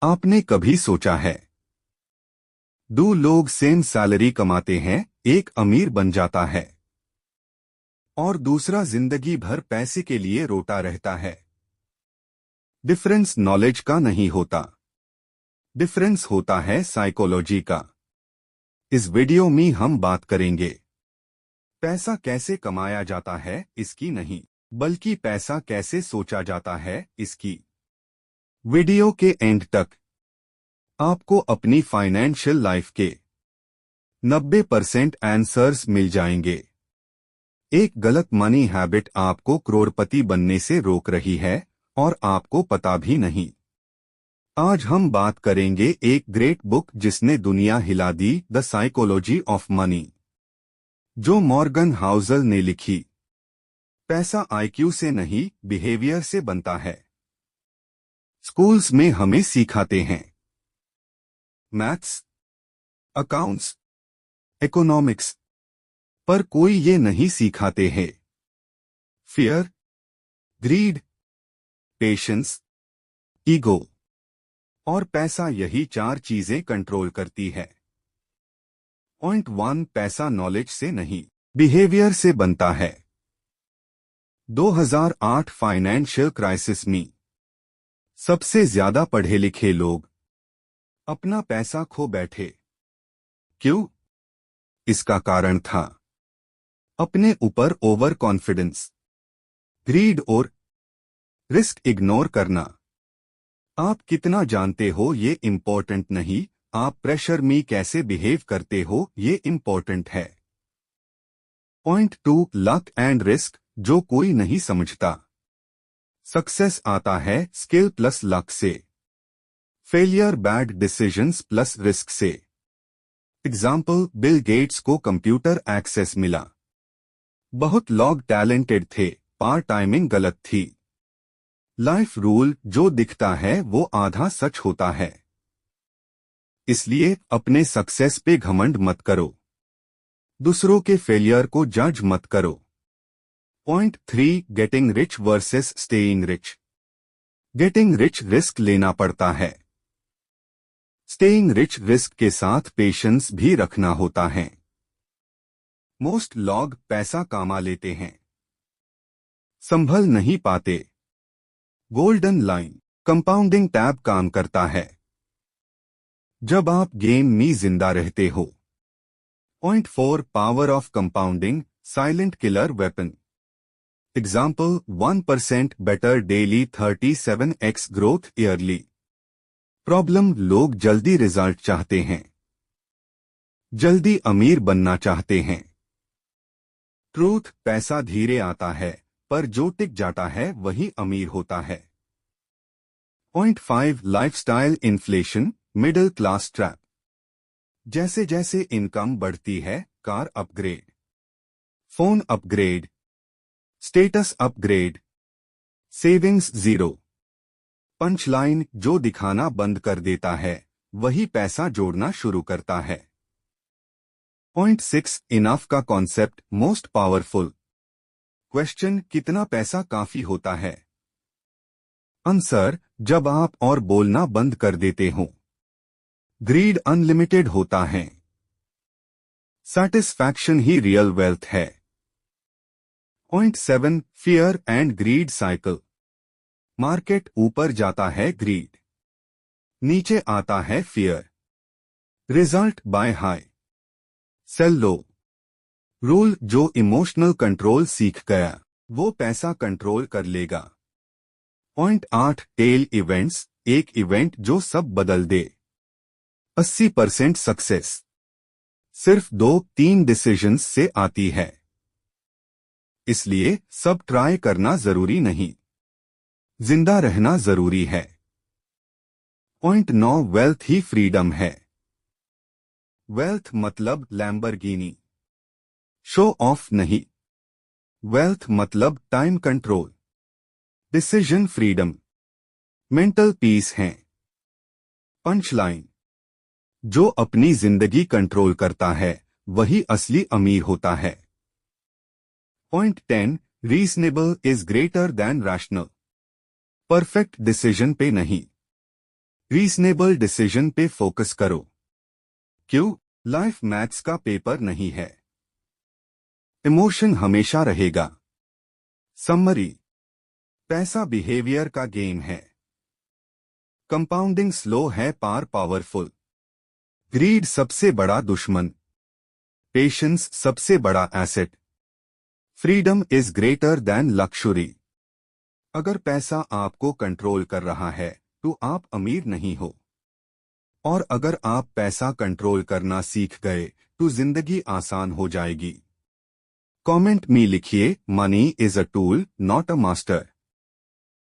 आपने कभी सोचा है, दो लोग सेम सैलरी कमाते हैं, एक अमीर बन जाता है और दूसरा जिंदगी भर पैसे के लिए रोता रहता है। डिफरेंस नॉलेज का नहीं होता, डिफरेंस होता है साइकोलॉजी का। इस वीडियो में हम बात करेंगे पैसा कैसे कमाया जाता है इसकी नहीं, बल्कि पैसा कैसे सोचा जाता है इसकी। वीडियो के एंड तक आपको अपनी फाइनेंशियल लाइफ के 90% आंसर्स मिल जाएंगे। एक गलत मनी हैबिट आपको करोड़पति बनने से रोक रही है और आपको पता भी नहीं। आज हम बात करेंगे एक ग्रेट बुक जिसने दुनिया हिला दी, द साइकोलॉजी ऑफ मनी, जो मॉर्गन हाउसल ने लिखी। पैसा आईक्यू से नहीं, बिहेवियर से बनता है। स्कूल्स में हमें सिखाते हैं मैथ्स, अकाउंट्स, इकोनॉमिक्स, पर कोई ये नहीं सिखाते हैं फियर, ग्रीड, पेशेंस, ईगो और पैसा। यही चार चीजें कंट्रोल करती है। पॉइंट 1, पैसा नॉलेज से नहीं, बिहेवियर से बनता है। 2008 फाइनेंशियल क्राइसिस में सबसे ज्यादा पढ़े लिखे लोग अपना पैसा खो बैठे। क्यों? इसका कारण था अपने ऊपर ओवर कॉन्फिडेंस, ग्रीड और रिस्क इग्नोर करना। आप कितना जानते हो ये इम्पोर्टेंट नहीं, आप प्रेशर में कैसे बिहेव करते हो ये इम्पोर्टेंट है। पॉइंट 2, लक एंड रिस्क, जो कोई नहीं समझता। सक्सेस आता है स्किल प्लस लक से, failure bad decisions plus risk से। एग्जाम्पल, बिल गेट्स को कंप्यूटर एक्सेस मिला। बहुत लोग टैलेंटेड थे, पर टाइमिंग गलत थी। लाइफ रूल, जो दिखता है वो आधा सच होता है। इसलिए अपने सक्सेस पे घमंड मत करो, दूसरों के फेलियर को जज मत करो। Point 3, getting rich versus staying rich. Getting rich risk लेना पड़ता है, स्टेइंग रिच रिस्क के साथ पेशेंस भी रखना होता है। मोस्ट लोग पैसा कमा लेते हैं, संभल नहीं पाते। गोल्डन लाइन, कंपाउंडिंग टैब काम करता है जब आप गेम में जिंदा रहते हो। Point 4, power of compounding, silent killer weapon. Example, 1% better daily, 37x growth yearly. Problem, लोग जल्दी रिजल्ट चाहते हैं, जल्दी अमीर बनना चाहते हैं। ट्रूथ, पैसा धीरे आता है, पर जो टिक जाता है वही अमीर होता है। Point 5, lifestyle inflation, middle class trap. जैसे जैसे इनकम बढ़ती है, car upgrade, phone upgrade, status upgrade, savings zero. Punchline, जो दिखाना बंद कर देता है वही पैसा जोड़ना शुरू करता है। पॉइंट 6, इनफ का कॉन्सेप्ट, मोस्ट पावरफुल क्वेश्चन, कितना पैसा काफी होता है? आंसर, जब आप और बोलना बंद कर देते हो। ग्रीड अनलिमिटेड होता है, सैटिस्फैक्शन ही रियल वेल्थ है। Point 7, fear and greed cycle. Market ऊपर जाता है ग्रीड, नीचे आता है fear. Result, buy high, sell low. Rule, जो इमोशनल कंट्रोल सीख गया वो पैसा कंट्रोल कर लेगा। पॉइंट 8, टेल इवेंट्स, एक इवेंट जो सब बदल दे। 80% सक्सेस सिर्फ 2-3 डिसीजंस से आती है, इसलिए सब ट्राई करना जरूरी नहीं, जिंदा रहना जरूरी है। पॉइंट 9, वेल्थ ही फ्रीडम है। वेल्थ मतलब लैम्बोर्गिनी, शो ऑफ नहीं। वेल्थ मतलब time control, decision freedom, mental peace है। पंचलाइन, जो अपनी जिंदगी कंट्रोल करता है वही असली अमीर होता है। Point 10, reasonable is greater then rational. Perfect decision पे नहीं, रीजनेबल डिसीजन पे फोकस करो। क्यों? लाइफ मैथ्स का पेपर नहीं है। इमोशन हमेशा रहेगा। समरी। पैसा बिहेवियर का गेम है। कंपाउंडिंग स्लो है पार पावरफुल। ग्रीड सबसे बड़ा दुश्मन। पेशेंस सबसे बड़ा asset. Freedom is greater than luxury. अगर पैसा आपको कंट्रोल कर रहा है तो आप अमीर नहीं हो, और अगर आप पैसा कंट्रोल करना सीख गए तो जिंदगी आसान हो जाएगी। कमेंट में लिखिए, money is a tool not a master.